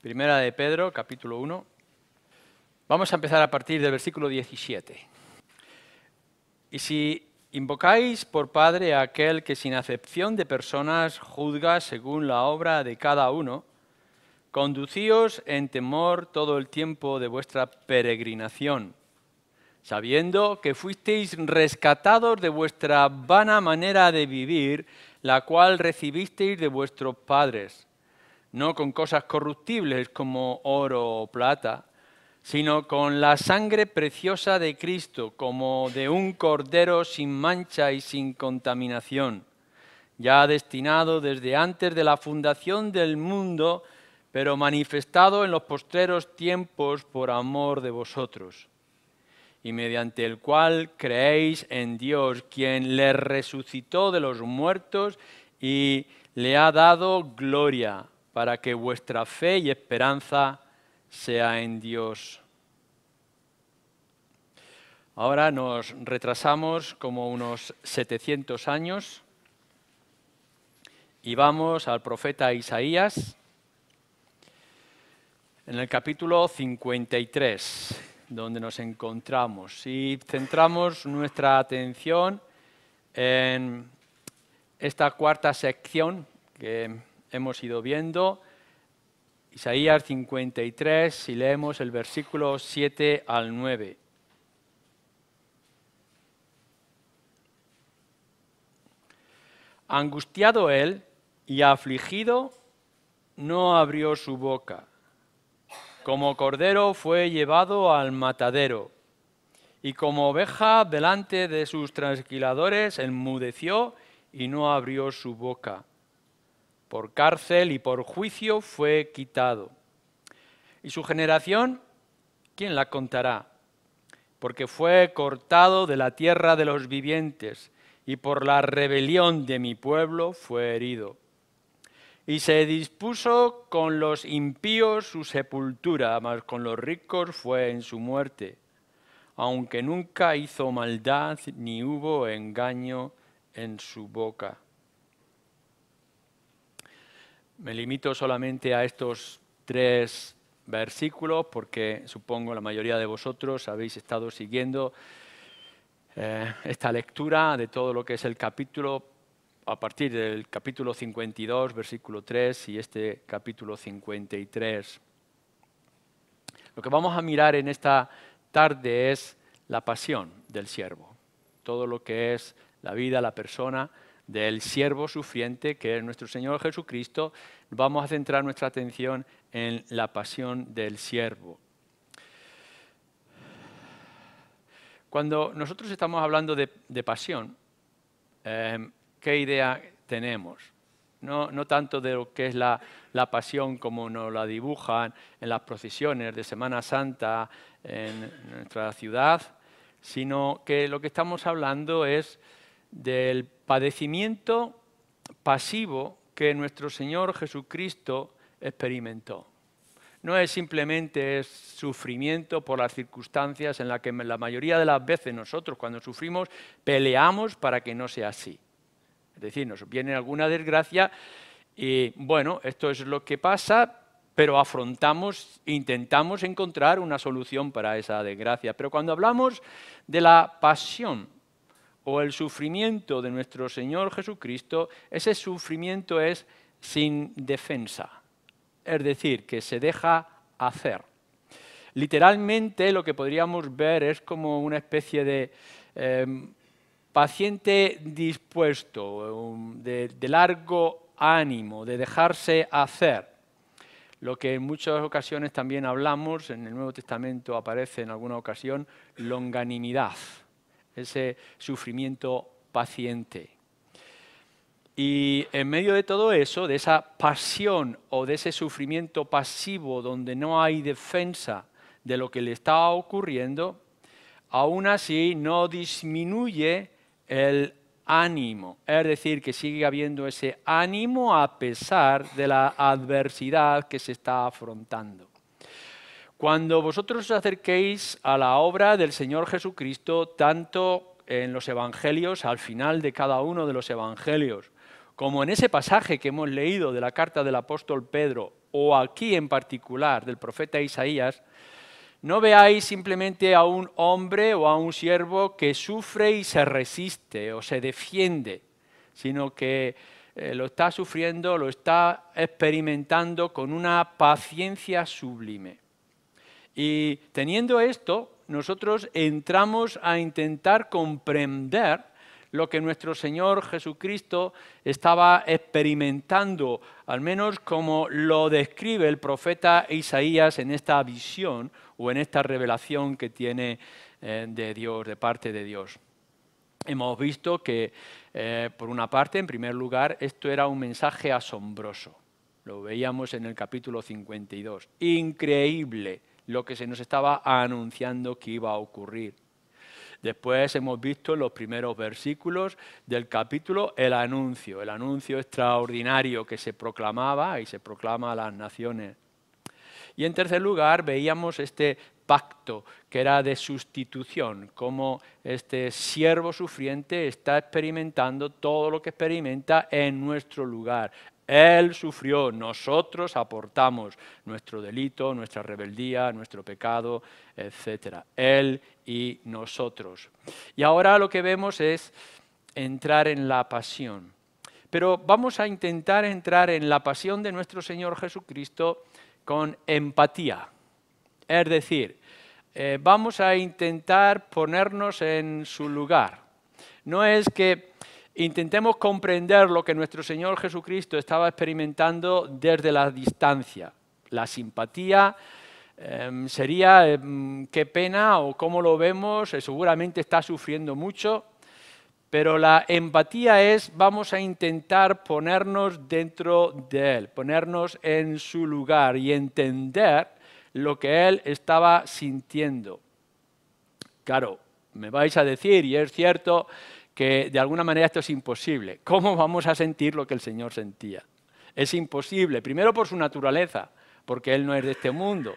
Primera de Pedro, capítulo 1. Vamos a empezar a partir del versículo 17. Y si invocáis por Padre a aquel que sin acepción de personas juzga según la obra de cada uno, conducíos en temor todo el tiempo de vuestra peregrinación, sabiendo que fuisteis rescatados de vuestra vana manera de vivir, la cual recibisteis de vuestros padres, no con cosas corruptibles como oro o plata, sino con la sangre preciosa de Cristo, como de un cordero sin mancha y sin contaminación, ya destinado desde antes de la fundación del mundo, pero manifestado en los postreros tiempos por amor de vosotros, y mediante el cual creéis en Dios, quien le resucitó de los muertos y le ha dado gloria, para que vuestra fe y esperanza sea en Dios. Ahora nos retrasamos como unos 700 años y vamos al profeta Isaías en el capítulo 53, donde nos encontramos. Y centramos nuestra atención en esta cuarta sección que hemos ido viendo, Isaías 53, y leemos el versículo 7 al 9. Angustiado él y afligido, no abrió su boca. Como cordero fue llevado al matadero, y como oveja delante de sus trasquiladores enmudeció y no abrió su boca. Por cárcel y por juicio fue quitado. Y su generación, ¿quién la contará? Porque fue cortado de la tierra de los vivientes, y por la rebelión de mi pueblo fue herido. Y se dispuso con los impíos su sepultura, mas con los ricos fue en su muerte, aunque nunca hizo maldad ni hubo engaño en su boca. Me limito solamente a estos 3 versículos porque supongo la mayoría de vosotros habéis estado siguiendo esta lectura de todo lo que es el capítulo, a partir del capítulo 52, versículo 3 y este capítulo 53. Lo que vamos a mirar en esta tarde es la pasión del siervo, todo lo que es la vida, la persona del siervo sufriente, que es nuestro Señor Jesucristo. Vamos a centrar nuestra atención en la pasión del siervo. Cuando nosotros estamos hablando de pasión, ¿qué idea tenemos? No tanto de lo que es la pasión como nos la dibujan en las procesiones de Semana Santa en nuestra ciudad, sino que lo que estamos hablando es del padecimiento pasivo que nuestro Señor Jesucristo experimentó. No es simplemente sufrimiento por las circunstancias en las que la mayoría de las veces nosotros cuando sufrimos peleamos para que no sea así. Es decir, nos viene alguna desgracia y bueno, esto es lo que pasa, pero afrontamos, intentamos encontrar una solución para esa desgracia. Pero cuando hablamos de la pasión o el sufrimiento de nuestro Señor Jesucristo, ese sufrimiento es sin defensa, es decir, que se deja hacer. Literalmente lo que podríamos ver es como una especie de paciente dispuesto, de largo ánimo, de dejarse hacer. Lo que en muchas ocasiones también hablamos, en el Nuevo Testamento aparece en alguna ocasión, longanimidad, ese sufrimiento paciente. Y en medio de todo eso, de esa pasión o de ese sufrimiento pasivo donde no hay defensa de lo que le está ocurriendo, aún así no disminuye el ánimo, es decir, que sigue habiendo ese ánimo a pesar de la adversidad que se está afrontando. Cuando vosotros os acerquéis a la obra del Señor Jesucristo, tanto en los evangelios, al final de cada uno de los evangelios, como en ese pasaje que hemos leído de la carta del apóstol Pedro, o aquí en particular del profeta Isaías, no veáis simplemente a un hombre o a un siervo que sufre y se resiste o se defiende, sino que lo está sufriendo, lo está experimentando con una paciencia sublime. Y teniendo esto, nosotros entramos a intentar comprender lo que nuestro Señor Jesucristo estaba experimentando, al menos como lo describe el profeta Isaías en esta visión o en esta revelación que tiene de Dios, de parte de Dios. Hemos visto que, por una parte, en primer lugar, esto era un mensaje asombroso. Lo veíamos en el capítulo 52. Increíble lo que se nos estaba anunciando que iba a ocurrir. Después hemos visto en los primeros versículos del capítulo el anuncio extraordinario que se proclamaba y se proclama a las naciones. Y en tercer lugar veíamos este pacto que era de sustitución, cómo este siervo sufriente está experimentando todo lo que experimenta en nuestro lugar. Él sufrió, nosotros aportamos nuestro delito, nuestra rebeldía, nuestro pecado, etc. Él y nosotros. Y ahora lo que vemos es entrar en la pasión. Pero vamos a intentar entrar en la pasión de nuestro Señor Jesucristo con empatía. Es decir, vamos a intentar ponernos en su lugar. No es que intentemos comprender lo que nuestro Señor Jesucristo estaba experimentando desde la distancia. La simpatía sería qué pena o cómo lo vemos, seguramente está sufriendo mucho, pero la empatía es vamos a intentar ponernos dentro de Él, ponernos en su lugar y entender lo que Él estaba sintiendo. Claro, me vais a decir, y es cierto, que de alguna manera esto es imposible. ¿Cómo vamos a sentir lo que el Señor sentía? Es imposible, primero por su naturaleza, porque Él no es de este mundo.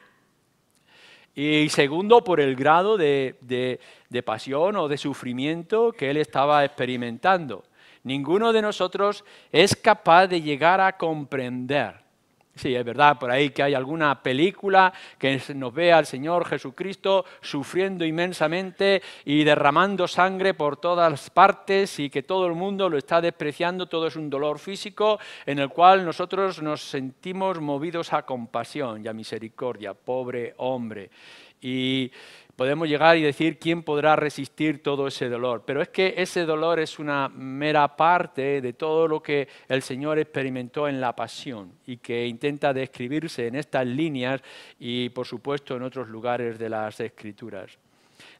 Y segundo, por el grado de pasión o de sufrimiento que Él estaba experimentando. Ninguno de nosotros es capaz de llegar a comprender. Sí, es verdad, por ahí que hay alguna película que nos ve al Señor Jesucristo sufriendo inmensamente y derramando sangre por todas partes y que todo el mundo lo está despreciando, todo es un dolor físico en el cual nosotros nos sentimos movidos a compasión y a misericordia, pobre hombre. Y podemos llegar y decir quién podrá resistir todo ese dolor, pero es que ese dolor es una mera parte de todo lo que el Señor experimentó en la pasión y que intenta describirse en estas líneas y por supuesto en otros lugares de las Escrituras.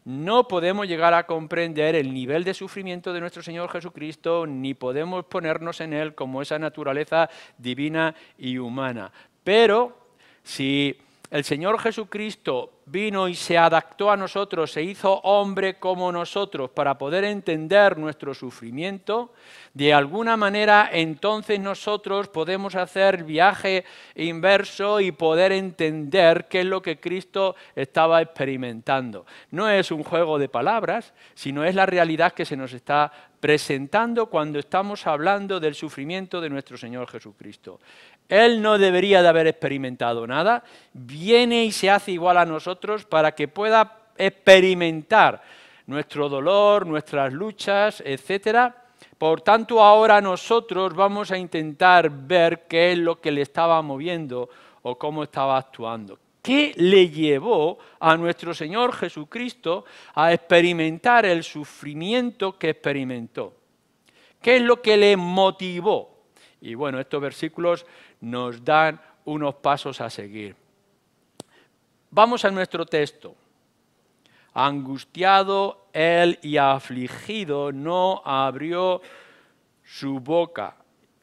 No podemos llegar a comprender el nivel de sufrimiento de nuestro Señor Jesucristo, ni podemos ponernos en Él como esa naturaleza divina y humana. Pero si el Señor Jesucristo vino y se adaptó a nosotros, se hizo hombre como nosotros para poder entender nuestro sufrimiento, de alguna manera entonces nosotros podemos hacer viaje inverso y poder entender qué es lo que Cristo estaba experimentando. No es un juego de palabras, sino es la realidad que se nos está presentando cuando estamos hablando del sufrimiento de nuestro Señor Jesucristo. Él no debería de haber experimentado nada, viene y se hace igual a nosotros para que pueda experimentar nuestro dolor, nuestras luchas, etc. Por tanto, ahora nosotros vamos a intentar ver qué es lo que le estaba moviendo o cómo estaba actuando. ¿Qué le llevó a nuestro Señor Jesucristo a experimentar el sufrimiento que experimentó? ¿Qué es lo que le motivó? Y bueno, estos versículos nos dan unos pasos a seguir. Vamos a nuestro texto. Angustiado él y afligido no abrió su boca.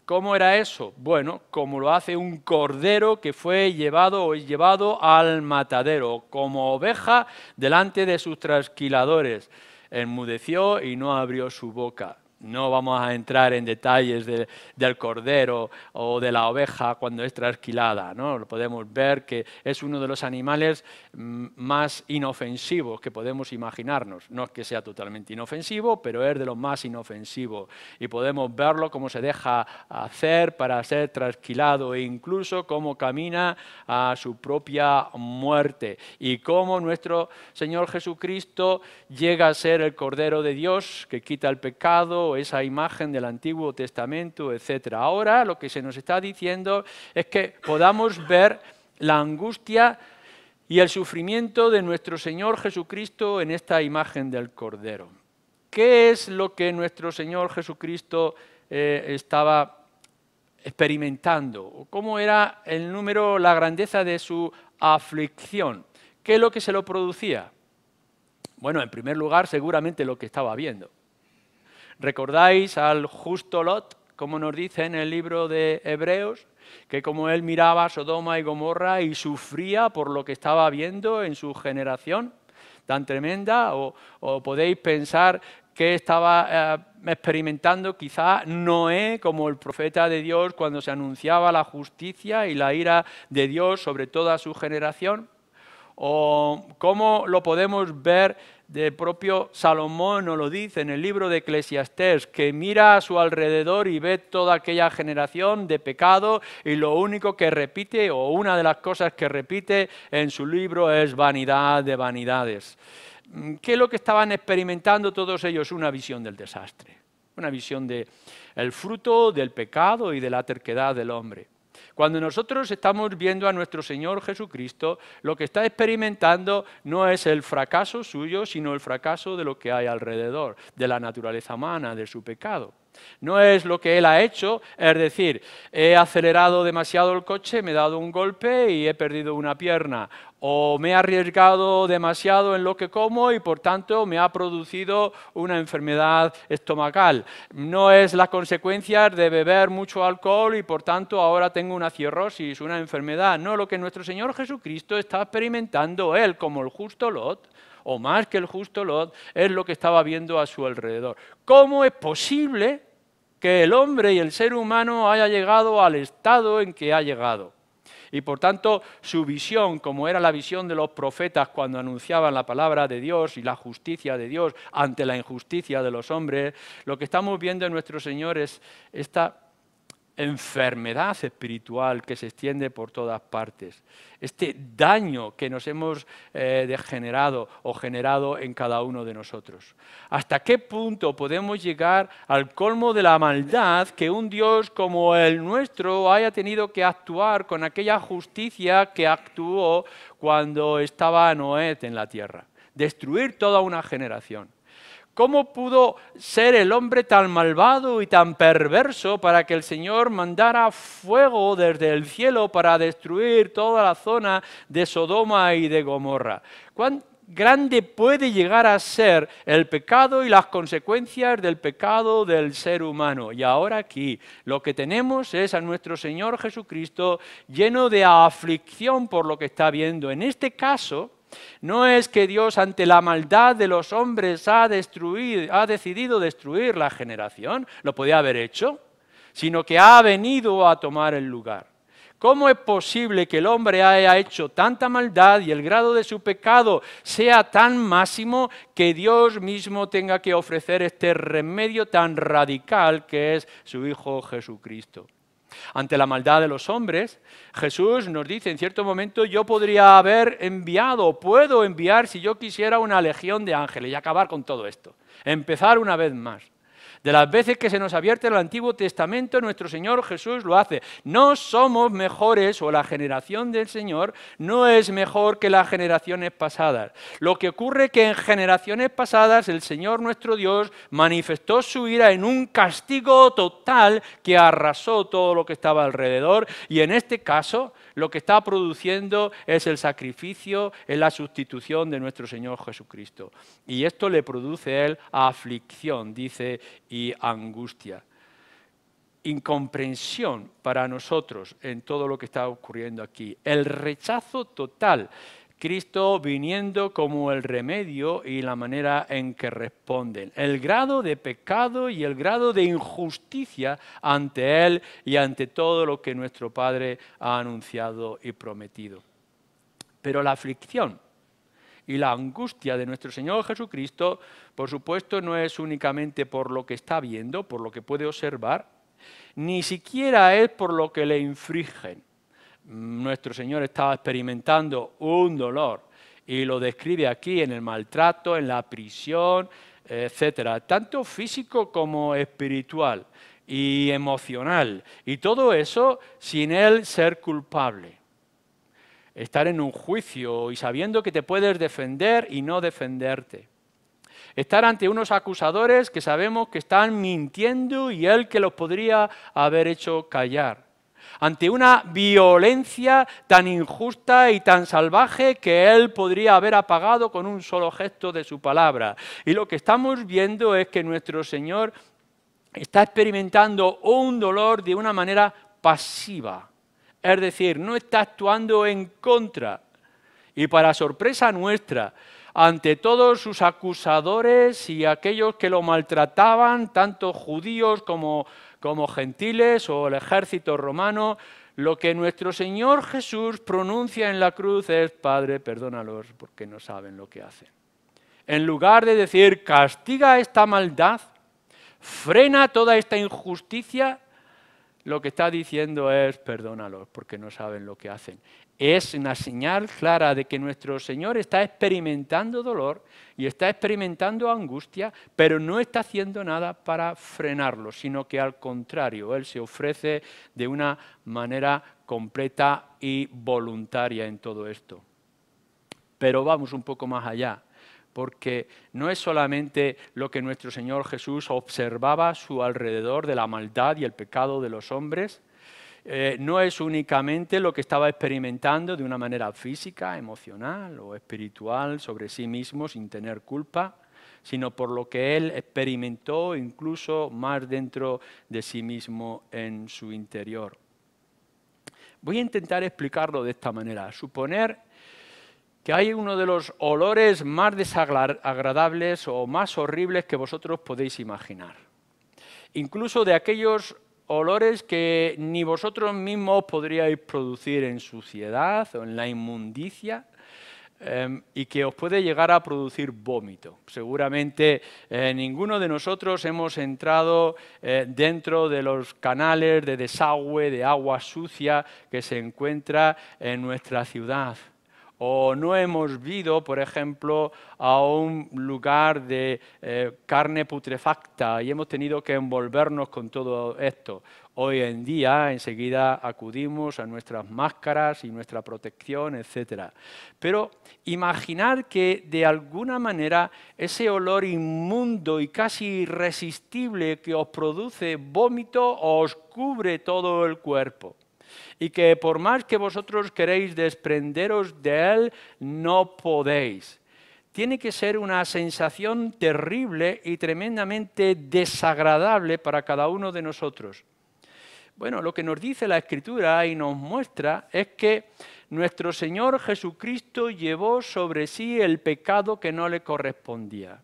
¿Cómo era eso? Bueno, como lo hace un cordero que fue llevado o es llevado al matadero, como oveja delante de sus trasquiladores. Enmudeció y no abrió su boca. No vamos a entrar en detalles del cordero o de la oveja cuando es trasquilada, ¿no? Podemos ver que es uno de los animales más inofensivos que podemos imaginarnos. No es que sea totalmente inofensivo, pero es de los más inofensivos. Y podemos verlo cómo se deja hacer para ser trasquilado e incluso cómo camina a su propia muerte. Y cómo nuestro Señor Jesucristo llega a ser el Cordero de Dios que quita el pecado, esa imagen del Antiguo Testamento, etc. Ahora lo que se nos está diciendo es que podamos ver la angustia y el sufrimiento de nuestro Señor Jesucristo en esta imagen del Cordero. ¿Qué es lo que nuestro Señor Jesucristo estaba experimentando? ¿Cómo era el número, la grandeza de su aflicción? ¿Qué es lo que se lo producía? Bueno, en primer lugar, seguramente lo que estaba viendo. ¿Recordáis al justo Lot, como nos dice en el libro de Hebreos? Que como él miraba Sodoma y Gomorra y sufría por lo que estaba viendo en su generación tan tremenda, o podéis pensar que estaba experimentando quizá Noé como el profeta de Dios cuando se anunciaba la justicia y la ira de Dios sobre toda su generación. O cómo lo podemos ver de propio Salomón, nos lo dice en el libro de Eclesiastés, que mira a su alrededor y ve toda aquella generación de pecado y lo único que repite, o una de las cosas que repite en su libro, es vanidad de vanidades. ¿Qué es lo que estaban experimentando todos ellos? Una visión del desastre, una visión del fruto del pecado y de la terquedad del hombre. Cuando nosotros estamos viendo a nuestro Señor Jesucristo, lo que está experimentando no es el fracaso suyo, sino el fracaso de lo que hay alrededor, de la naturaleza humana, de su pecado. No es lo que Él ha hecho, es decir, he acelerado demasiado el coche, me he dado un golpe y he perdido una pierna, o me he arriesgado demasiado en lo que como y por tanto me ha producido una enfermedad estomacal. No es la consecuencia de beber mucho alcohol y por tanto ahora tengo una cirrosis, una enfermedad. No, lo que nuestro Señor Jesucristo está experimentando, Él como el justo Lot, o más que el justo Lot, es lo que estaba viendo a su alrededor. ¿Cómo es posible que el hombre y el ser humano haya llegado al estado en que ha llegado? Y por tanto, su visión, como era la visión de los profetas cuando anunciaban la palabra de Dios y la justicia de Dios ante la injusticia de los hombres, lo que estamos viendo en nuestro Señor es esta enfermedad espiritual que se extiende por todas partes, este daño que nos hemos degenerado o generado en cada uno de nosotros. ¿Hasta qué punto podemos llegar al colmo de la maldad que un Dios como el nuestro haya tenido que actuar con aquella justicia que actuó cuando estaba Noé en la tierra? Destruir toda una generación. ¿Cómo pudo ser el hombre tan malvado y tan perverso para que el Señor mandara fuego desde el cielo para destruir toda la zona de Sodoma y de Gomorra? ¿Cuán grande puede llegar a ser el pecado y las consecuencias del pecado del ser humano? Y ahora aquí lo que tenemos es a nuestro Señor Jesucristo lleno de aflicción por lo que está viendo. En este caso, no es que Dios ante la maldad de los hombres ha decidido destruir la generación, lo podía haber hecho, sino que ha venido a tomar el lugar. ¿Cómo es posible que el hombre haya hecho tanta maldad y el grado de su pecado sea tan máximo que Dios mismo tenga que ofrecer este remedio tan radical que es su Hijo Jesucristo? Ante la maldad de los hombres, Jesús nos dice en cierto momento: yo podría haber enviado, puedo enviar si yo quisiera una legión de ángeles y acabar con todo esto, empezar una vez más. De las veces que se nos advierte en el Antiguo Testamento, nuestro Señor Jesús lo hace. No somos mejores, o la generación del Señor no es mejor que las generaciones pasadas. Lo que ocurre es que en generaciones pasadas el Señor nuestro Dios manifestó su ira en un castigo total que arrasó todo lo que estaba alrededor, y en este caso lo que está produciendo es el sacrificio, es la sustitución de nuestro Señor Jesucristo. Y esto le produce a Él aflicción, dice, y angustia. Incomprensión para nosotros en todo lo que está ocurriendo aquí. El rechazo total Cristo viniendo como el remedio y la manera en que responden. El grado de pecado y el grado de injusticia ante Él y ante todo lo que nuestro Padre ha anunciado y prometido. Pero la aflicción y la angustia de nuestro Señor Jesucristo, por supuesto, no es únicamente por lo que está viendo, por lo que puede observar, ni siquiera es por lo que le infringen. Nuestro Señor estaba experimentando un dolor y lo describe aquí en el maltrato, en la prisión, etcétera, tanto físico como espiritual y emocional. Y todo eso sin Él ser culpable. Estar en un juicio y sabiendo que te puedes defender y no defenderte. Estar ante unos acusadores que sabemos que están mintiendo y Él que los podría haber hecho callar. Ante una violencia tan injusta y tan salvaje que Él podría haber apagado con un solo gesto de su palabra. Y lo que estamos viendo es que nuestro Señor está experimentando un dolor de una manera pasiva. Es decir, no está actuando en contra. Y para sorpresa nuestra, ante todos sus acusadores y aquellos que lo maltrataban, tanto judíos como gentiles o el ejército romano, lo que nuestro Señor Jesús pronuncia en la cruz es: Padre, perdónalos porque no saben lo que hacen. En lugar de decir, castiga esta maldad, frena toda esta injusticia, lo que está diciendo es: perdónalos porque no saben lo que hacen. Es una señal clara de que nuestro Señor está experimentando dolor y está experimentando angustia, pero no está haciendo nada para frenarlo, sino que al contrario, Él se ofrece de una manera completa y voluntaria en todo esto. Pero vamos un poco más allá, porque no es solamente lo que nuestro Señor Jesús observaba a su alrededor de la maldad y el pecado de los hombres, no es únicamente lo que estaba experimentando de una manera física, emocional o espiritual sobre sí mismo sin tener culpa, sino por lo que Él experimentó incluso más dentro de sí mismo en su interior. Voy a intentar explicarlo de esta manera. Suponer que hay uno de los olores más desagradables o más horribles que vosotros podéis imaginar. Incluso de aquellos olores que ni vosotros mismos podríais producir en suciedad o en la inmundicia y que os puede llegar a producir vómito. Seguramente ninguno de nosotros hemos entrado dentro de los canales de desagüe de agua sucia que se encuentra en nuestra ciudad. O no hemos ido, por ejemplo, a un lugar de carne putrefacta y hemos tenido que envolvernos con todo esto. Hoy en día, enseguida acudimos a nuestras máscaras y nuestra protección, etc. Pero imaginar que de alguna manera ese olor inmundo y casi irresistible que os produce vómito os cubre todo el cuerpo. Y que por más que vosotros queréis desprenderos de él, no podéis. Tiene que ser una sensación terrible y tremendamente desagradable para cada uno de nosotros. Bueno, lo que nos dice la Escritura y nos muestra es que nuestro Señor Jesucristo llevó sobre sí el pecado que no le correspondía.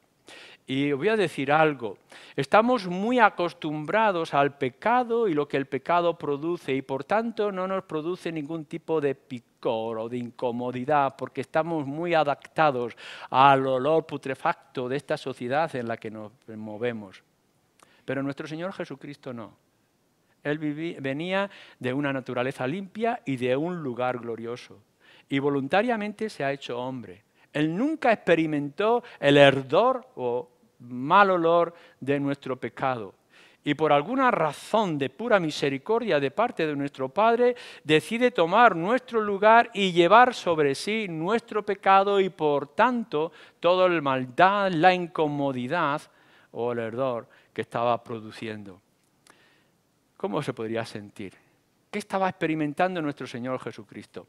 Y os voy a decir algo, estamos muy acostumbrados al pecado y lo que el pecado produce y por tanto no nos produce ningún tipo de picor o de incomodidad porque estamos muy adaptados al olor putrefacto de esta sociedad en la que nos movemos. Pero nuestro Señor Jesucristo no. Él venía de una naturaleza limpia y de un lugar glorioso y voluntariamente se ha hecho hombre. Él nunca experimentó el hedor o mal olor de nuestro pecado. Y por alguna razón de pura misericordia de parte de nuestro Padre, decide tomar nuestro lugar y llevar sobre sí nuestro pecado y por tanto toda la maldad, la incomodidad o el hedor que estaba produciendo. ¿Cómo se podría sentir? ¿Qué estaba experimentando nuestro Señor Jesucristo?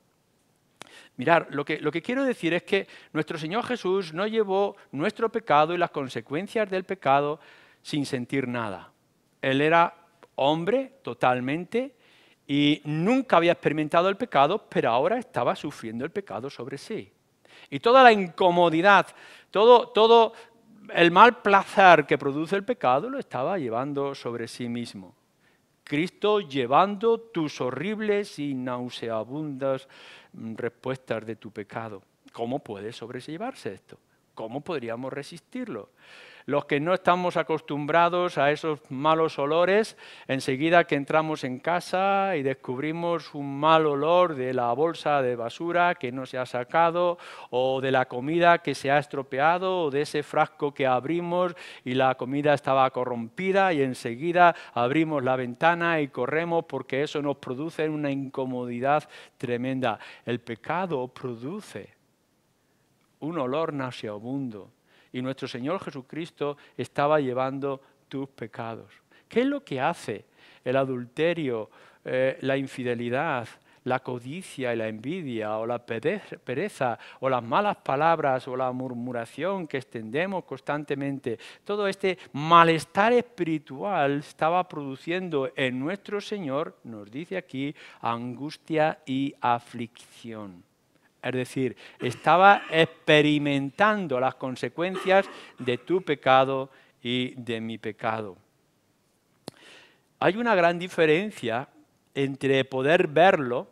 Mirad, lo que quiero decir es que nuestro Señor Jesús no llevó nuestro pecado y las consecuencias del pecado sin sentir nada. Él era hombre totalmente y nunca había experimentado el pecado, pero ahora estaba sufriendo el pecado sobre sí. Y toda la incomodidad, todo el mal placer que produce el pecado lo estaba llevando sobre sí mismo. Cristo llevando tus horribles y nauseabundas respuestas de tu pecado. ¿Cómo puede sobrellevarse esto? ¿Cómo podríamos resistirlo? Los que no estamos acostumbrados a esos malos olores, enseguida que entramos en casa y descubrimos un mal olor de la bolsa de basura que no se ha sacado, o de la comida que se ha estropeado, o de ese frasco que abrimos y la comida estaba corrompida, y enseguida abrimos la ventana y corremos porque eso nos produce una incomodidad tremenda. El pecado produce un olor nauseabundo. Y nuestro Señor Jesucristo estaba llevando tus pecados. ¿Qué es lo que hace el adulterio, la infidelidad, la codicia y la envidia, o la pereza, o las malas palabras, o la murmuración que extendemos constantemente? Todo este malestar espiritual estaba produciendo en nuestro Señor, nos dice aquí, angustia y aflicción. Es decir, estaba experimentando las consecuencias de tu pecado y de mi pecado. Hay una gran diferencia entre poder verlo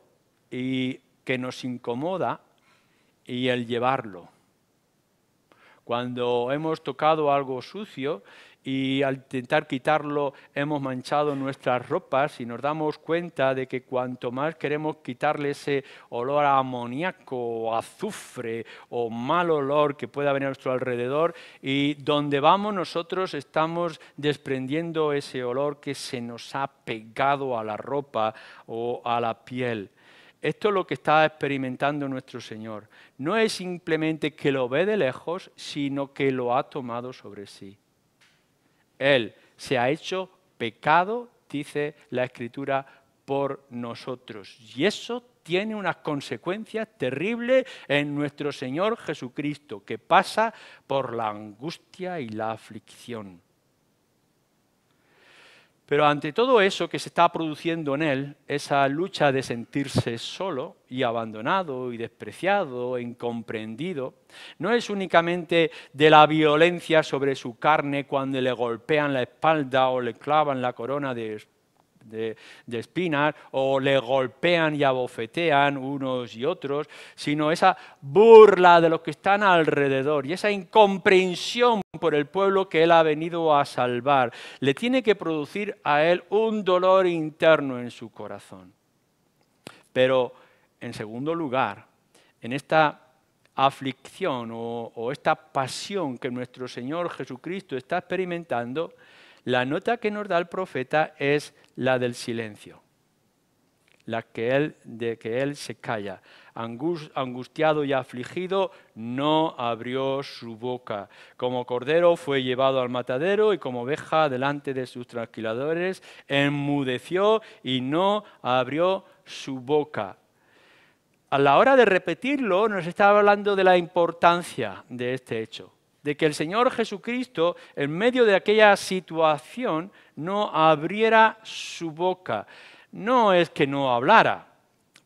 y que nos incomoda y el llevarlo. Cuando hemos tocado algo sucio y al intentar quitarlo hemos manchado nuestras ropas y nos damos cuenta de que cuanto más queremos quitarle ese olor a amoníaco o azufre o mal olor que pueda venir a nuestro alrededor, y donde vamos nosotros estamos desprendiendo ese olor que se nos ha pegado a la ropa o a la piel. Esto es lo que está experimentando nuestro Señor. No es simplemente que lo ve de lejos, sino que lo ha tomado sobre sí. Él se ha hecho pecado, dice la Escritura, por nosotros. Y eso tiene unas consecuencias terribles en nuestro Señor Jesucristo, que pasa por la angustia y la aflicción. Pero ante todo eso que se está produciendo en él, esa lucha de sentirse solo y abandonado y despreciado e incomprendido, no es únicamente de la violencia sobre su carne cuando le golpean la espalda o le clavan la corona de espinas, o le golpean y abofetean unos y otros, sino esa burla de los que están alrededor y esa incomprensión por el pueblo que él ha venido a salvar. Le tiene que producir a él un dolor interno en su corazón. Pero, en segundo lugar, en esta aflicción o esta pasión que nuestro Señor Jesucristo está experimentando, la nota que nos da el profeta es la del silencio, de que él se calla. Angustiado y afligido, no abrió su boca. Como cordero fue llevado al matadero y como oveja delante de sus trasquiladores, enmudeció y no abrió su boca. A la hora de repetirlo, nos está hablando de la importancia de este hecho, de que el Señor Jesucristo, en medio de aquella situación, no abriera su boca. No es que no hablara,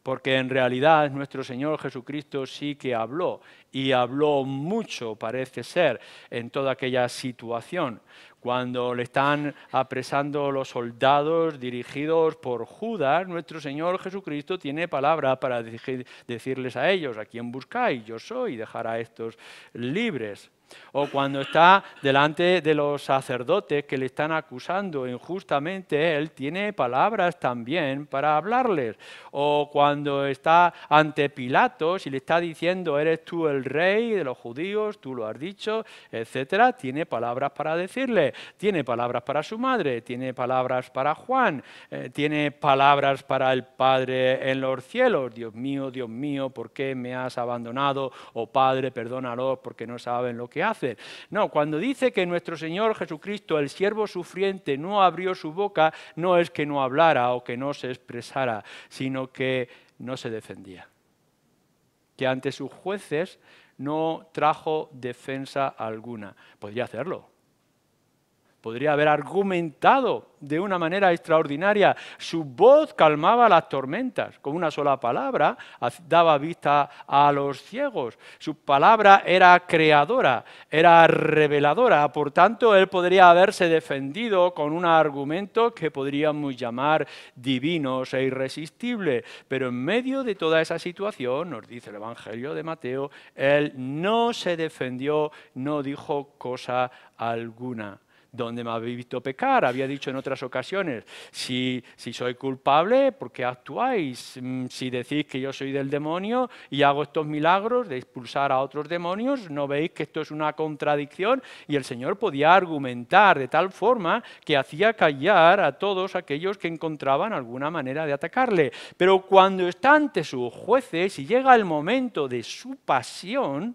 porque en realidad nuestro Señor Jesucristo sí que habló, y habló mucho, parece ser, en toda aquella situación. Cuando le están apresando los soldados dirigidos por Judas, nuestro Señor Jesucristo tiene palabra para decirles a ellos: ¿a quién buscáis? Yo soy, y dejar a estos libres. O cuando está delante de los sacerdotes que le están acusando injustamente, él tiene palabras también para hablarles. O cuando está ante Pilatos y le está diciendo: ¿eres tú el rey de los judíos? Tú lo has dicho, etcétera. Tiene palabras para decirle. Tiene palabras para su madre, tiene palabras para Juan, tiene palabras para el Padre en los cielos. Dios mío, ¿por qué me has abandonado? O Padre, perdónalos porque no saben lo que hacen. No, cuando dice que nuestro Señor Jesucristo, el siervo sufriente, no abrió su boca, no es que no hablara o que no se expresara, sino que no se defendía. Que ante sus jueces no trajo defensa alguna. Podría hacerlo. podría haber argumentado de una manera extraordinaria. Su voz calmaba las tormentas. Con una sola palabra daba vista a los ciegos. Su palabra era creadora, era reveladora. Por tanto, él podría haberse defendido con un argumento que podríamos llamar divinos e irresistibles. Pero en medio de toda esa situación, nos dice el Evangelio de Mateo, él no se defendió, no dijo cosa alguna. ¿Dónde me habéis visto pecar? Había dicho en otras ocasiones, si soy culpable, ¿por qué actuáis? Si decís que yo soy del demonio y hago estos milagros de expulsar a otros demonios, ¿no veis que esto es una contradicción? Y el Señor podía argumentar de tal forma que hacía callar a todos aquellos que encontraban alguna manera de atacarle. Pero cuando está ante sus jueces y llega el momento de su pasión,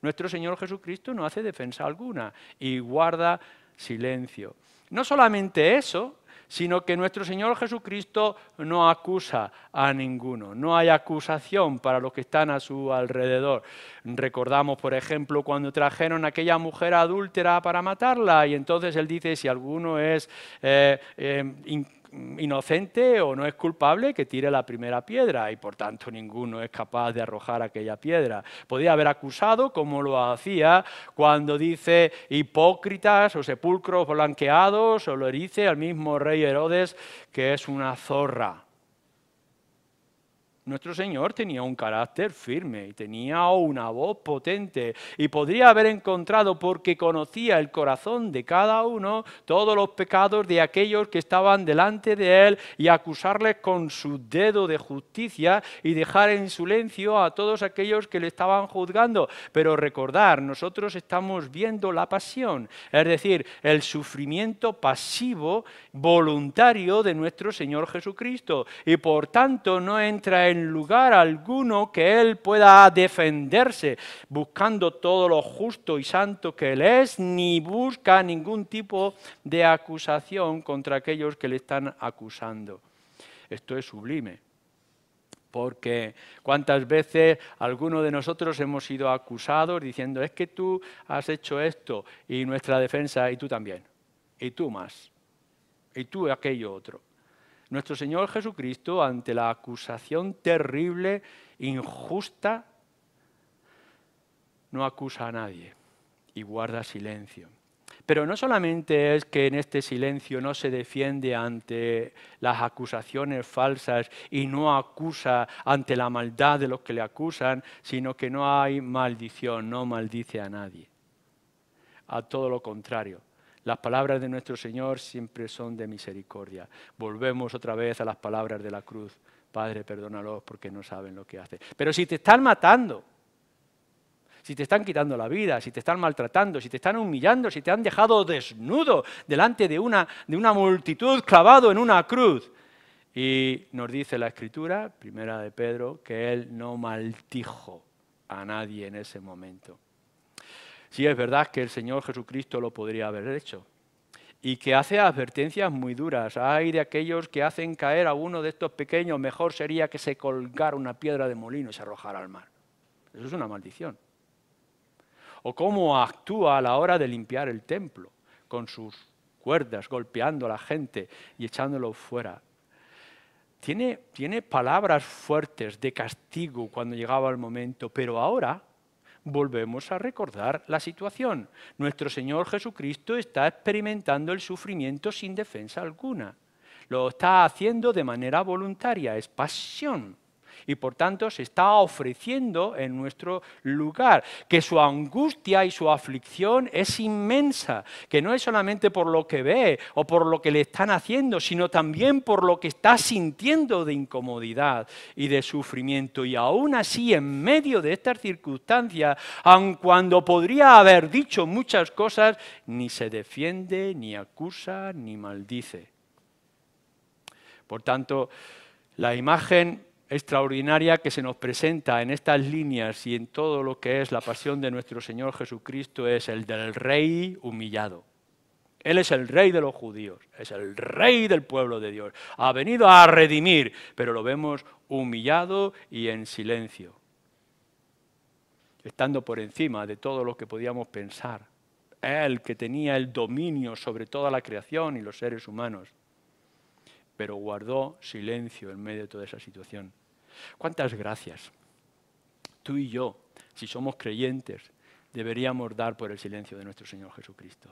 nuestro Señor Jesucristo no hace defensa alguna y guarda silencio. No solamente eso, sino que nuestro Señor Jesucristo no acusa a ninguno. No hay acusación para los que están a su alrededor. Recordamos, por ejemplo, cuando trajeron a aquella mujer adúltera para matarla y entonces él dice, si alguno es inocente o no es culpable, que tire la primera piedra, y por tanto ninguno es capaz de arrojar aquella piedra. Podía haber acusado, como lo hacía cuando dice hipócritas o sepulcros blanqueados, o lo dice al mismo rey Herodes, que es una zorra. Nuestro Señor tenía un carácter firme y tenía una voz potente y podría haber encontrado, porque conocía el corazón de cada uno, todos los pecados de aquellos que estaban delante de él y acusarles con su dedo de justicia y dejar en silencio a todos aquellos que le estaban juzgando. Pero recordar, nosotros estamos viendo la pasión, es decir, el sufrimiento pasivo, voluntario de nuestro Señor Jesucristo, y por tanto no entra en lugar alguno que él pueda defenderse buscando todo lo justo y santo que él es, ni busca ningún tipo de acusación contra aquellos que le están acusando. Esto es sublime, porque cuántas veces algunos de nosotros hemos sido acusados diciendo, es que tú has hecho esto, y nuestra defensa, y tú también, y tú más, y tú aquello otro. Nuestro Señor Jesucristo, ante la acusación terrible, injusta, no acusa a nadie y guarda silencio. Pero no solamente es que en este silencio no se defiende ante las acusaciones falsas y no acusa ante la maldad de los que le acusan, sino que no hay maldición, no maldice a nadie. A todo lo contrario. Las palabras de nuestro Señor siempre son de misericordia. Volvemos otra vez a las palabras de la cruz. Padre, perdónalos porque no saben lo que hacen. Pero si te están matando, si te están quitando la vida, si te están maltratando, si te están humillando, si te han dejado desnudo delante de una multitud clavado en una cruz. Y nos dice la Escritura, primera de Pedro, que Él no maldijo a nadie en ese momento. Sí, es verdad que el Señor Jesucristo lo podría haber hecho y que hace advertencias muy duras. Hay de aquellos que hacen caer a uno de estos pequeños, mejor sería que se colgara una piedra de molino y se arrojara al mar. Eso es una maldición. O cómo actúa a la hora de limpiar el templo, con sus cuerdas, golpeando a la gente y echándolo fuera. Tiene palabras fuertes de castigo cuando llegaba el momento, pero ahora volvemos a recordar la situación. Nuestro Señor Jesucristo está experimentando el sufrimiento sin defensa alguna. Lo está haciendo de manera voluntaria, es pasión. Y por tanto se está ofreciendo en nuestro lugar, que su angustia y su aflicción es inmensa, que no es solamente por lo que ve o por lo que le están haciendo, sino también por lo que está sintiendo de incomodidad y de sufrimiento. Y aún así, en medio de estas circunstancias, aun cuando podría haber dicho muchas cosas, ni se defiende, ni acusa, ni maldice. Por tanto, la imagen extraordinaria que se nos presenta en estas líneas y en todo lo que es la pasión de nuestro Señor Jesucristo es el del rey humillado. Él es el rey de los judíos, es el rey del pueblo de Dios. Ha venido a redimir, pero lo vemos humillado y en silencio, estando por encima de todo lo que podíamos pensar. Él que tenía el dominio sobre toda la creación y los seres humanos, pero guardó silencio en medio de toda esa situación. ¿Cuántas gracias tú y yo, si somos creyentes, deberíamos dar por el silencio de nuestro Señor Jesucristo?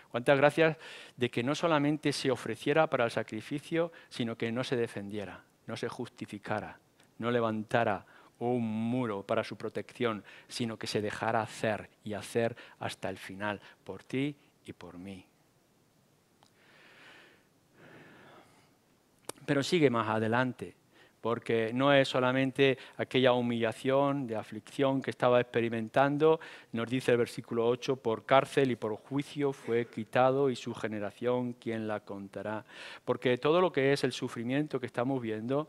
Cuántas gracias de que no solamente se ofreciera para el sacrificio, sino que no se defendiera, no se justificara, no levantara un muro para su protección, sino que se dejara hacer y hacer hasta el final, por ti y por mí. Pero sigue más adelante, porque no es solamente aquella humillación de aflicción que estaba experimentando, nos dice el versículo 8, por cárcel y por juicio fue quitado y su generación, ¿quién la contará? Porque todo lo que es el sufrimiento que estamos viendo,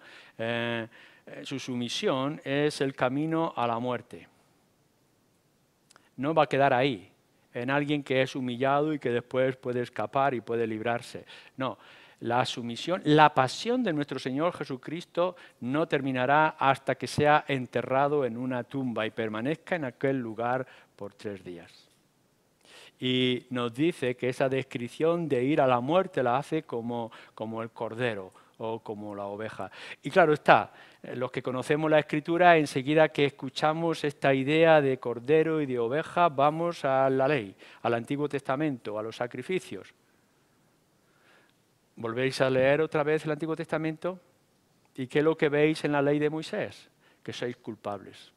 su sumisión es el camino a la muerte. No va a quedar ahí, en alguien que es humillado y que después puede escapar y puede librarse. No. La sumisión, la pasión de nuestro Señor Jesucristo no terminará hasta que sea enterrado en una tumba y permanezca en aquel lugar por 3 días. Y nos dice que esa descripción de ir a la muerte la hace como el cordero o como la oveja. Y claro está, los que conocemos la Escritura, enseguida que escuchamos esta idea de cordero y de oveja, vamos a la ley, al Antiguo Testamento, a los sacrificios. ¿Volvéis a leer otra vez el Antiguo Testamento? ¿Y qué es lo que veis en la ley de Moisés? Que sois culpables,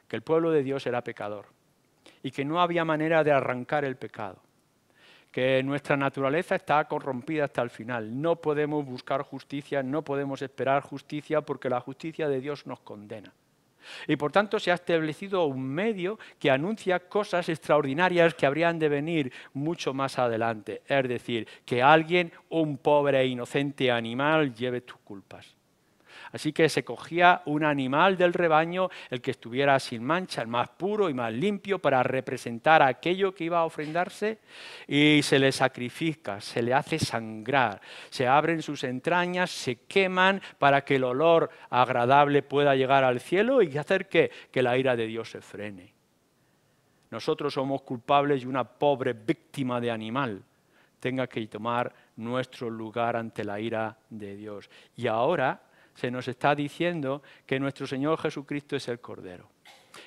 que el pueblo de Dios era pecador y que no había manera de arrancar el pecado, que nuestra naturaleza está corrompida hasta el final. No podemos buscar justicia, no podemos esperar justicia porque la justicia de Dios nos condena. Y por tanto se ha establecido un medio que anuncia cosas extraordinarias que habrían de venir mucho más adelante. Es decir, que alguien, un pobre e inocente animal, lleve tus culpas. Así que se cogía un animal del rebaño, el que estuviera sin mancha, el más puro y más limpio, para representar aquello que iba a ofrendarse, y se le sacrifica, se le hace sangrar, se abren sus entrañas, se queman para que el olor agradable pueda llegar al cielo y hacer que la ira de Dios se frene. Nosotros somos culpables y una pobre víctima de animal tenga que tomar nuestro lugar ante la ira de Dios. Y ahora se nos está diciendo que nuestro Señor Jesucristo es el Cordero.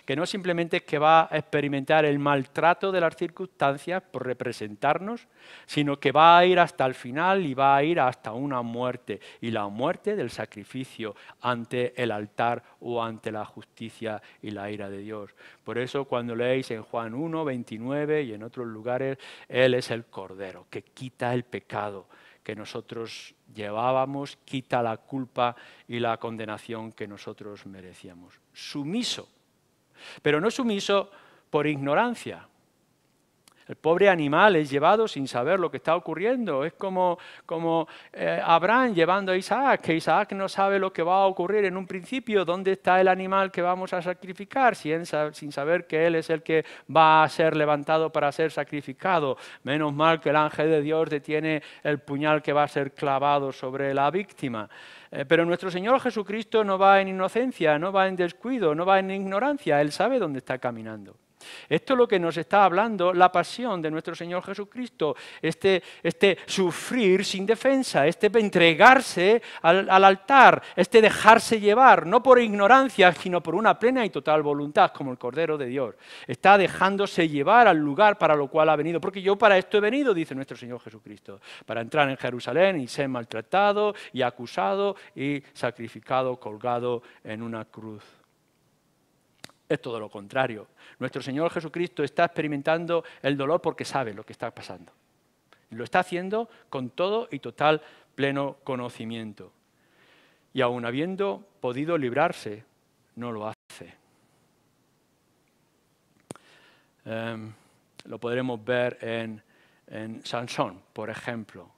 Que no simplemente es que va a experimentar el maltrato de las circunstancias por representarnos, sino que va a ir hasta el final y va a ir hasta una muerte. Y la muerte del sacrificio ante el altar o ante la justicia y la ira de Dios. Por eso cuando leéis en Juan 1, 29 y en otros lugares, Él es el Cordero que quita el pecado que nosotros llevábamos, quita la culpa y la condenación que nosotros merecíamos. Sumiso, pero no sumiso por ignorancia. El pobre animal es llevado sin saber lo que está ocurriendo. Es como Abraham llevando a Isaac, que Isaac no sabe lo que va a ocurrir en un principio. ¿Dónde está el animal que vamos a sacrificar? Sin saber que él es el que va a ser levantado para ser sacrificado. Menos mal que el ángel de Dios detiene el puñal que va a ser clavado sobre la víctima. Pero nuestro Señor Jesucristo no va en inocencia, no va en descuido, no va en ignorancia. Él sabe dónde está caminando. Esto es lo que nos está hablando la pasión de nuestro Señor Jesucristo, este sufrir sin defensa, este entregarse al altar, este dejarse llevar, no por ignorancia, sino por una plena y total voluntad, como el Cordero de Dios. Está dejándose llevar al lugar para lo cual ha venido, porque yo para esto he venido, dice nuestro Señor Jesucristo, para entrar en Jerusalén y ser maltratado y acusado y sacrificado, colgado en una cruz. Es todo lo contrario. Nuestro Señor Jesucristo está experimentando el dolor porque sabe lo que está pasando. Lo está haciendo con todo y total pleno conocimiento. Y aun habiendo podido librarse, no lo hace. Lo podremos ver en Sansón, por ejemplo.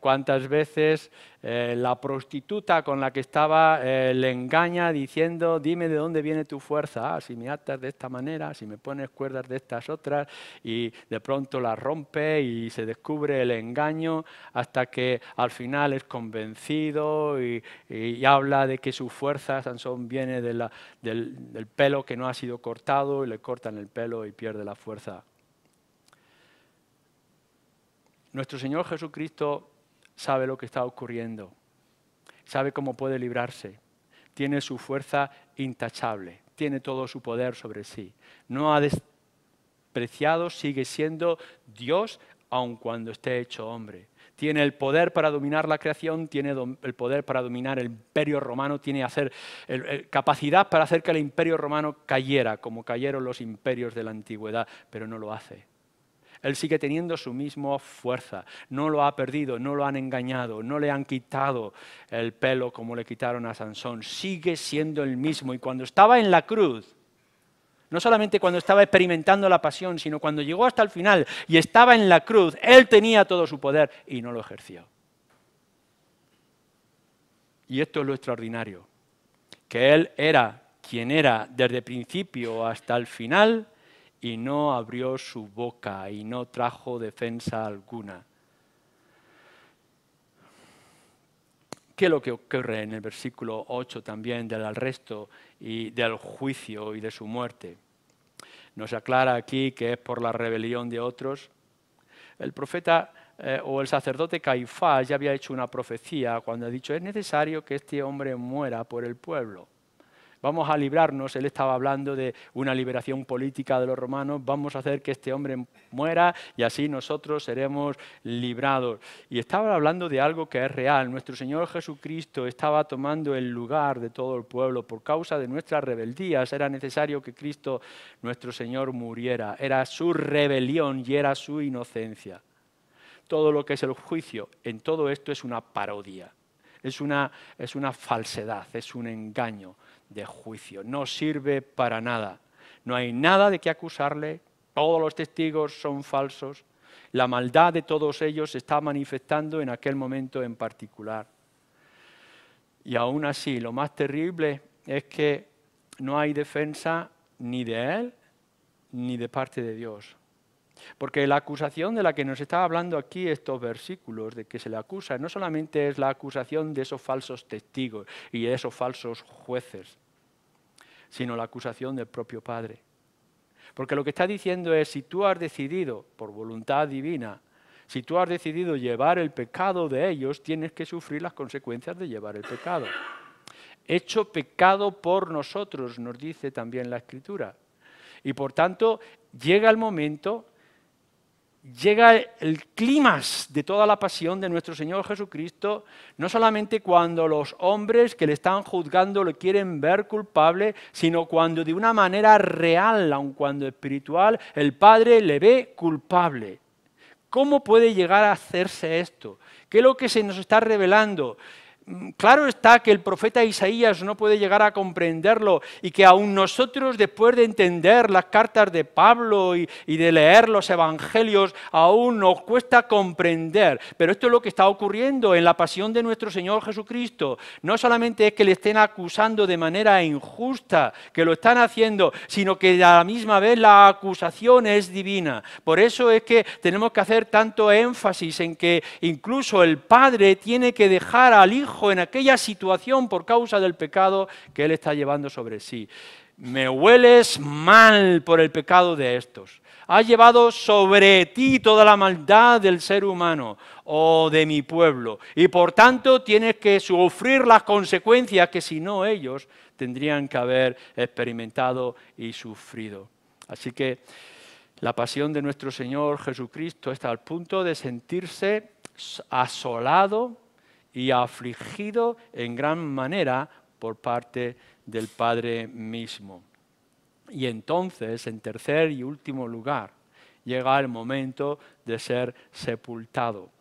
Cuántas veces la prostituta con la que estaba le engaña diciendo, dime de dónde viene tu fuerza, si me atas de esta manera, si me pones cuerdas de estas otras, y de pronto la rompe y se descubre el engaño hasta que al final es convencido y habla de que su fuerza, Sansón, viene del pelo que no ha sido cortado y le cortan el pelo y pierde la fuerza. Nuestro Señor Jesucristo sabe lo que está ocurriendo, sabe cómo puede librarse, tiene su fuerza intachable, tiene todo su poder sobre sí. No ha despreciado, sigue siendo Dios aun cuando esté hecho hombre. Tiene el poder para dominar la creación, tiene el poder para dominar el imperio romano, tiene capacidad para hacer que el imperio romano cayera, como cayeron los imperios de la antigüedad, pero no lo hace. Él sigue teniendo su misma fuerza, no lo ha perdido, no lo han engañado, no le han quitado el pelo como le quitaron a Sansón, sigue siendo el mismo. Y cuando estaba en la cruz, no solamente cuando estaba experimentando la pasión, sino cuando llegó hasta el final y estaba en la cruz, Él tenía todo su poder y no lo ejerció. Y esto es lo extraordinario, que Él era quien era desde el principio hasta el final y no abrió su boca y no trajo defensa alguna. ¿Qué es lo que ocurre en el versículo 8 también del arresto y del juicio y de su muerte? Nos aclara aquí que es por la rebelión de otros. El profeta o el sacerdote Caifás ya había hecho una profecía cuando ha dicho es necesario que este hombre muera por el pueblo. Vamos a librarnos, él estaba hablando de una liberación política de los romanos, vamos a hacer que este hombre muera y así nosotros seremos librados. Y estaba hablando de algo que es real. Nuestro Señor Jesucristo estaba tomando el lugar de todo el pueblo por causa de nuestras rebeldías. Era necesario que Cristo, nuestro Señor, muriera. Era su rebelión y era su inocencia. Todo lo que es el juicio, en todo esto es una parodia. Es una falsedad, es un engaño de juicio. No sirve para nada. No hay nada de qué acusarle. Todos los testigos son falsos. La maldad de todos ellos se está manifestando en aquel momento en particular. Y aún así, lo más terrible es que no hay defensa ni de él ni de parte de Dios. Porque la acusación de la que nos está hablando aquí estos versículos, de que se le acusa, no solamente es la acusación de esos falsos testigos y de esos falsos jueces, sino la acusación del propio Padre. Porque lo que está diciendo es, si tú has decidido, por voluntad divina, si tú has decidido llevar el pecado de ellos, tienes que sufrir las consecuencias de llevar el pecado. Hecho pecado por nosotros, nos dice también la Escritura. Y por tanto, llega el momento, llega el clímax de toda la pasión de nuestro Señor Jesucristo, no solamente cuando los hombres que le están juzgando le quieren ver culpable, sino cuando de una manera real, aun cuando espiritual, el Padre le ve culpable. ¿Cómo puede llegar a hacerse esto? ¿Qué es lo que se nos está revelando? Claro está que el profeta Isaías no puede llegar a comprenderlo y que aún nosotros, después de entender las cartas de Pablo y de leer los evangelios, aún nos cuesta comprender. Pero esto es lo que está ocurriendo en la pasión de nuestro Señor Jesucristo. No solamente es que le estén acusando de manera injusta, que lo están haciendo, sino que a la misma vez la acusación es divina. Por eso es que tenemos que hacer tanto énfasis en que incluso el Padre tiene que dejar al Hijo en aquella situación por causa del pecado que Él está llevando sobre sí. Me hueles mal por el pecado de estos. Has llevado sobre ti toda la maldad del ser humano o de mi pueblo. Y por tanto tienes que sufrir las consecuencias que si no ellos tendrían que haber experimentado y sufrido. Así que la pasión de nuestro Señor Jesucristo está al punto de sentirse asolado y afligido en gran manera por parte del Padre mismo. Y entonces, en tercer y último lugar, llega el momento de ser sepultado.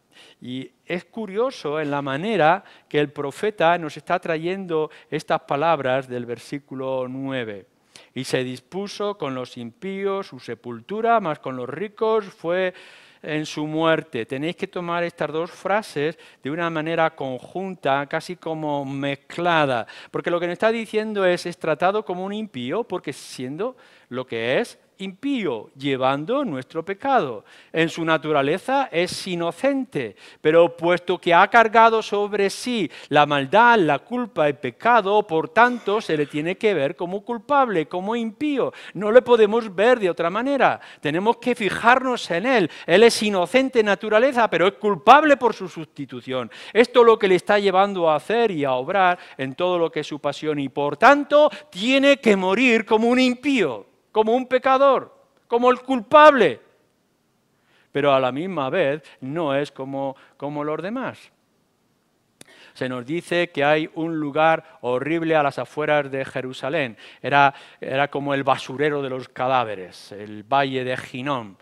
Y es curioso en la manera que el profeta nos está trayendo estas palabras del versículo 9. Y se dispuso con los impíos su sepultura, mas con los ricos fue en su muerte. Tenéis que tomar estas dos frases de una manera conjunta, casi como mezclada, porque lo que nos está diciendo es tratado como un impío, porque siendo lo que es impío, llevando nuestro pecado. En su naturaleza es inocente, pero puesto que ha cargado sobre sí la maldad, la culpa y pecado, por tanto se le tiene que ver como culpable, como impío. No le podemos ver de otra manera. Tenemos que fijarnos en él. Él es inocente en naturaleza, pero es culpable por su sustitución. Esto es lo que le está llevando a hacer y a obrar en todo lo que es su pasión, y por tanto tiene que morir como un impío, como un pecador, como el culpable, pero a la misma vez no es como los demás. Se nos dice que hay un lugar horrible a las afueras de Jerusalén. Era como el basurero de los cadáveres, el valle de Hinnom,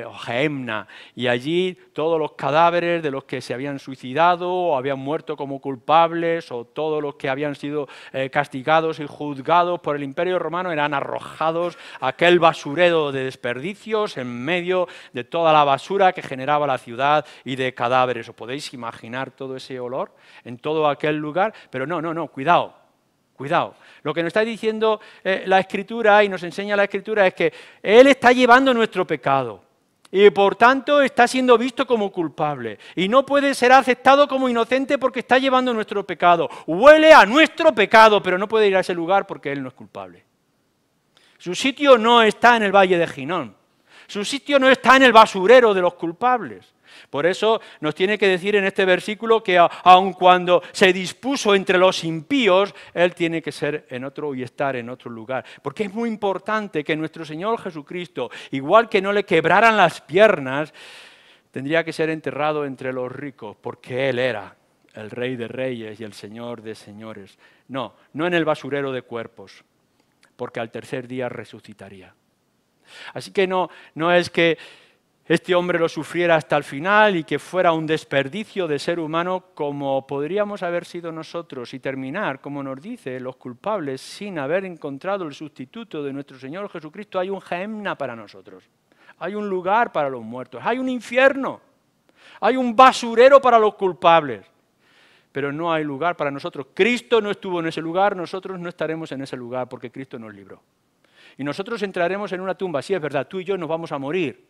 o Gehenna, y allí todos los cadáveres de los que se habían suicidado o habían muerto como culpables, o todos los que habían sido castigados y juzgados por el Imperio Romano, eran arrojados a aquel basurero de desperdicios en medio de toda la basura que generaba la ciudad y de cadáveres. ¿Os podéis imaginar todo ese olor en todo aquel lugar? Pero no, cuidado. Cuidado. Lo que nos está diciendo la Escritura y nos enseña la Escritura es que Él está llevando nuestro pecado y por tanto está siendo visto como culpable y no puede ser aceptado como inocente porque está llevando nuestro pecado. Huele a nuestro pecado, pero no puede ir a ese lugar porque Él no es culpable. Su sitio no está en el valle de Hinnom. Su sitio no está en el basurero de los culpables. Por eso nos tiene que decir en este versículo que aun cuando se dispuso entre los impíos, Él tiene que ser en otro y estar en otro lugar. Porque es muy importante que nuestro Señor Jesucristo, igual que no le quebraran las piernas, tendría que ser enterrado entre los ricos, porque Él era el Rey de Reyes y el Señor de Señores. No en el basurero de cuerpos, porque al tercer día resucitaría. Así que no es que este hombre lo sufriera hasta el final y que fuera un desperdicio de ser humano como podríamos haber sido nosotros y terminar, como nos dice, los culpables sin haber encontrado el sustituto de nuestro Señor Jesucristo. Hay un Gehenna para nosotros, hay un lugar para los muertos, hay un infierno, hay un basurero para los culpables, pero no hay lugar para nosotros. Cristo no estuvo en ese lugar, nosotros no estaremos en ese lugar porque Cristo nos libró. Y nosotros entraremos en una tumba, sí es verdad, tú y yo nos vamos a morir.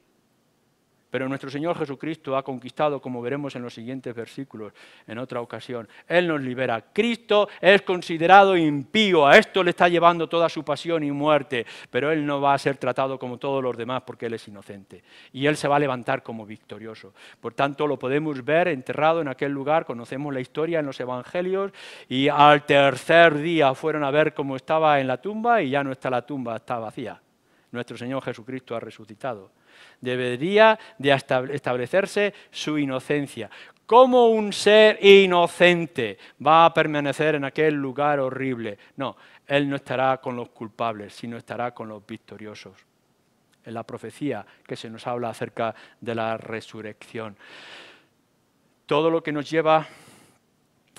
Pero nuestro Señor Jesucristo ha conquistado, como veremos en los siguientes versículos, en otra ocasión. Él nos libera. Cristo es considerado impío, a esto le está llevando toda su pasión y muerte, pero Él no va a ser tratado como todos los demás porque Él es inocente. Y Él se va a levantar como victorioso. Por tanto, lo podemos ver enterrado en aquel lugar, conocemos la historia en los Evangelios, y al tercer día fueron a ver cómo estaba en la tumba y ya no está la tumba, está vacía. Nuestro Señor Jesucristo ha resucitado. Debería de establecerse su inocencia. ¿Cómo un ser inocente va a permanecer en aquel lugar horrible? No, Él no estará con los culpables, sino estará con los victoriosos. En la profecía que se nos habla acerca de la resurrección. Todo lo que nos lleva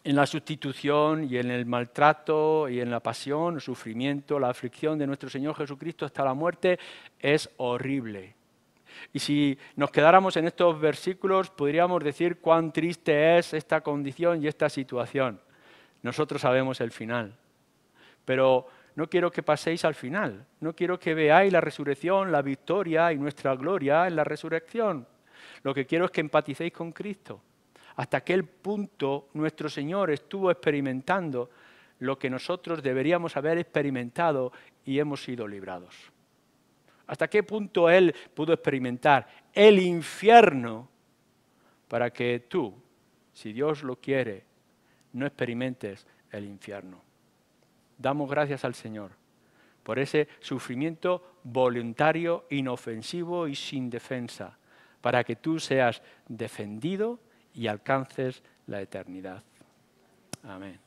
en la sustitución y en el maltrato y en la pasión, el sufrimiento, la aflicción de nuestro Señor Jesucristo hasta la muerte es horrible. Y si nos quedáramos en estos versículos, podríamos decir cuán triste es esta condición y esta situación. Nosotros sabemos el final, pero no quiero que paséis al final. No quiero que veáis la resurrección, la victoria y nuestra gloria en la resurrección. Lo que quiero es que empaticéis con Cristo. Hasta aquel punto nuestro Señor estuvo experimentando lo que nosotros deberíamos haber experimentado y hemos sido librados. ¿Hasta qué punto Él pudo experimentar el infierno para que tú, si Dios lo quiere, no experimentes el infierno? Damos gracias al Señor por ese sufrimiento voluntario, inofensivo y sin defensa, para que tú seas defendido y alcances la eternidad. Amén.